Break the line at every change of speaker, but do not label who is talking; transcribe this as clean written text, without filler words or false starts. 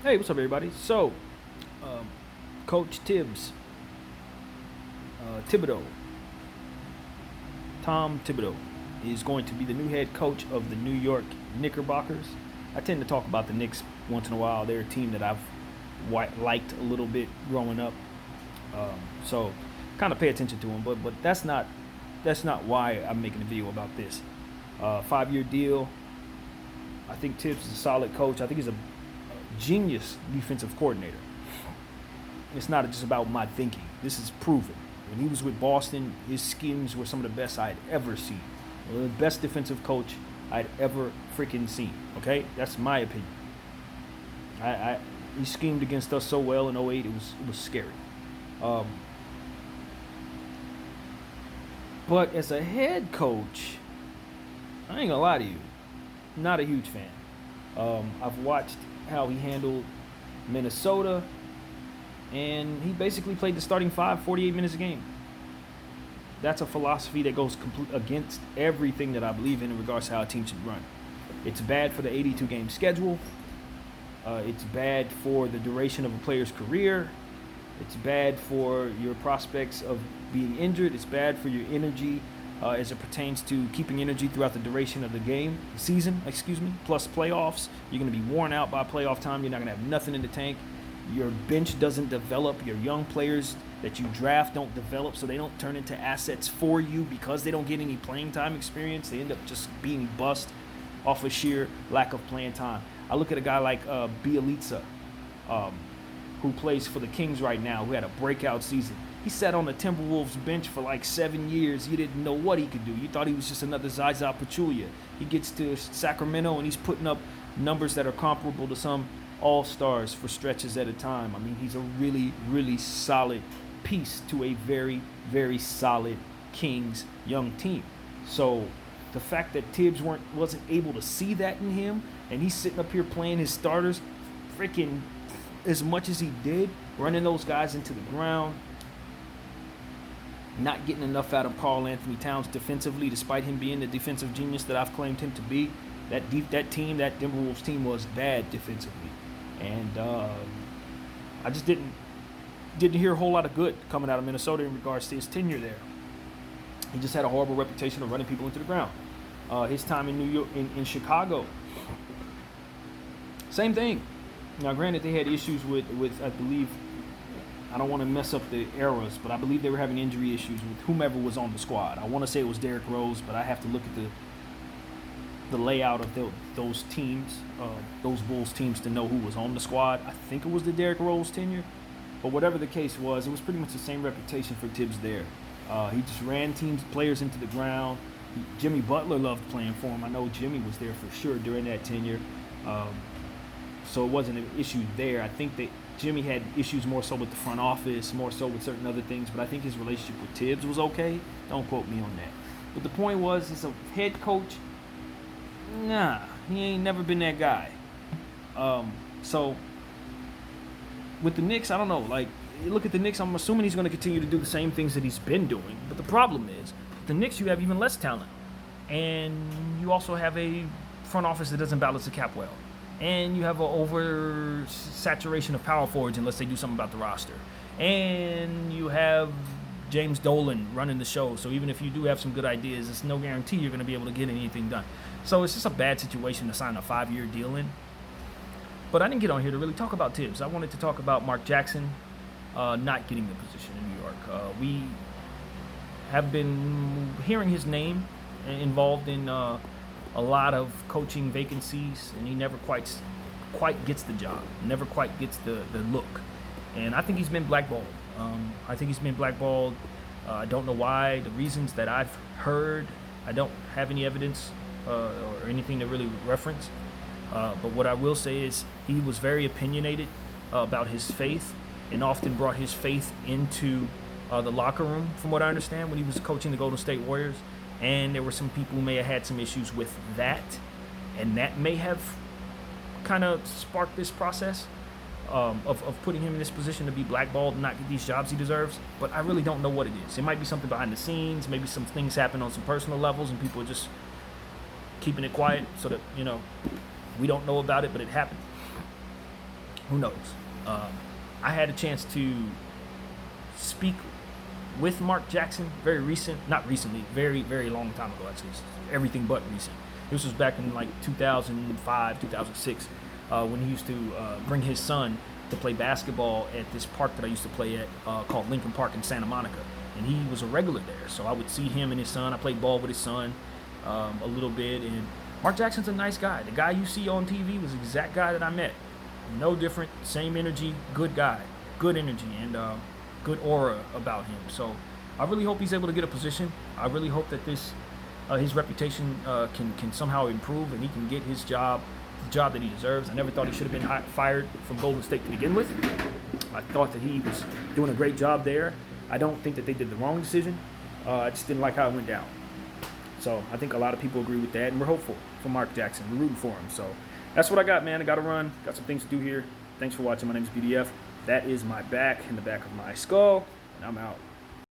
Hey, what's up, everybody? So, um, Coach Tibbs, Thibodeau, Tom Thibodeau, is going to be the new head coach of the New York Knickerbockers. I tend to talk about the Knicks once in a while. They're a team that I've liked a little bit growing up, so kind of pay attention to them. But that's not why I'm making a video about this. 5-year deal. I think Tibbs is a solid coach. I think he's a genius defensive coordinator. It's not just about my thinking. This is proven. When he was with Boston, his schemes were some of the best I'd ever seen. The best defensive coach I'd ever freaking seen. Okay, that's my opinion. He schemed against us so well in '08. It was scary. Um, but as a head coach, I ain't gonna lie to you, not a huge fan. I've watched how he handled Minnesota, and he basically played the starting five 48 minutes a game. That's a philosophy that goes against everything that I believe in regards to how a team should run. It's bad for the 82 game schedule. It's bad for the duration of a player's career. It's bad for your prospects of being injured. It's bad for your energy as it pertains to keeping energy throughout the duration of the season, plus playoffs. You're going to be worn out by playoff time. You're not going to have nothing in the tank. Your bench doesn't develop. Your young players that you draft don't develop, so they don't turn into assets for you because they don't get any playing time experience. They end up just being bust off of sheer lack of playing time. I look at a guy like Bielitsa, who plays for the Kings right now, who had a breakout season. He sat on the Timberwolves bench for like 7 years. You didn't know what he could do. You thought he was just another Zaza Pachulia. He gets to Sacramento and he's putting up numbers that are comparable to some all-stars for stretches at a time. I mean, he's a really, really solid piece to a very, very solid Kings young team. So the fact that Tibbs wasn't able to see that in him, and he's sitting up here playing his starters freaking as much as he did, running those guys into the ground, not getting enough out of Karl Anthony Towns defensively, despite him being the defensive genius that I've claimed him to be. That Timberwolves team was bad defensively, and I just didn't hear a whole lot of good coming out of Minnesota in regards to his tenure there. He just had a horrible reputation of running people into the ground. His time in New York, in Chicago, same thing. Now, granted, they had issues with I believe, I don't want to mess up the eras, but I believe they were having injury issues with whomever was on the squad. I want to say it was Derrick Rose, but I have to look at the layout of those teams, those Bulls teams, to know who was on the squad. I think it was the Derrick Rose tenure, but whatever the case was, it was pretty much the same reputation for Tibbs there. He just ran players into the ground. Jimmy Butler loved playing for him. I know Jimmy was there for sure during that tenure. So it wasn't an issue there. I think that Jimmy had issues more so with the front office, more so with certain other things, but I think his relationship with Tibbs was okay. Don't quote me on that. But the point was, as a head coach, nah, he ain't never been that guy. So with the Knicks, I don't know. Like, you look at the Knicks, I'm assuming he's going to continue to do the same things that he's been doing. But the problem is, the Knicks, you have even less talent. And you also have a front office that doesn't balance the cap well. And you have an oversaturation of power forwards unless they do something about the roster. And you have James Dolan running the show. So even if you do have some good ideas, it's no guarantee you're going to be able to get anything done. So it's just a bad situation to sign a 5-year deal in. But I didn't get on here to really talk about Tibbs. I wanted to talk about Mark Jackson not getting the position in New York. We have been hearing his name involved in a lot of coaching vacancies, and he never quite gets the job, never quite gets the look. And I think he's been blackballed. I don't know why. The reasons that I've heard, I don't have any evidence or anything to really reference. But what I will say is he was very opinionated about his faith, and often brought his faith into the locker room, from what I understand, when he was coaching the Golden State Warriors. And there were some people who may have had some issues with that, and that may have kind of sparked this process of putting him in this position to be blackballed and not get these jobs he deserves. But I really don't know what it is. It might be something behind the scenes. Maybe some things happen on some personal levels, and people are just keeping it quiet so that, we don't know about it, but it happened. Who knows? I had a chance to speak with Mark Jackson not recently, very long time ago actually. It's everything but recent. This was back in like 2005, 2006, when he used to bring his son to play basketball at this park that I used to play at called Lincoln Park in Santa Monica. And he was a regular there, so I would see him and his son. I played ball with his son a little bit, and Mark Jackson's a nice guy. The guy you see on TV was the exact guy that I met. No different, same energy, good guy, good energy, and good aura about him. So I really hope he's able to get a position. I really hope that his reputation can somehow improve and he can get his job, the job that he deserves. I never thought he should have been fired from Golden State to begin with. I thought that he was doing a great job there. I don't think that they did the wrong decision. I just didn't like how it went down. So I think a lot of people agree with that, and we're hopeful for Mark Jackson. We're rooting for him. So that's what I got, man. I got to run. Got some things to do here. Thanks for watching. My name is BDF. That is my back in the back of my skull, and I'm out.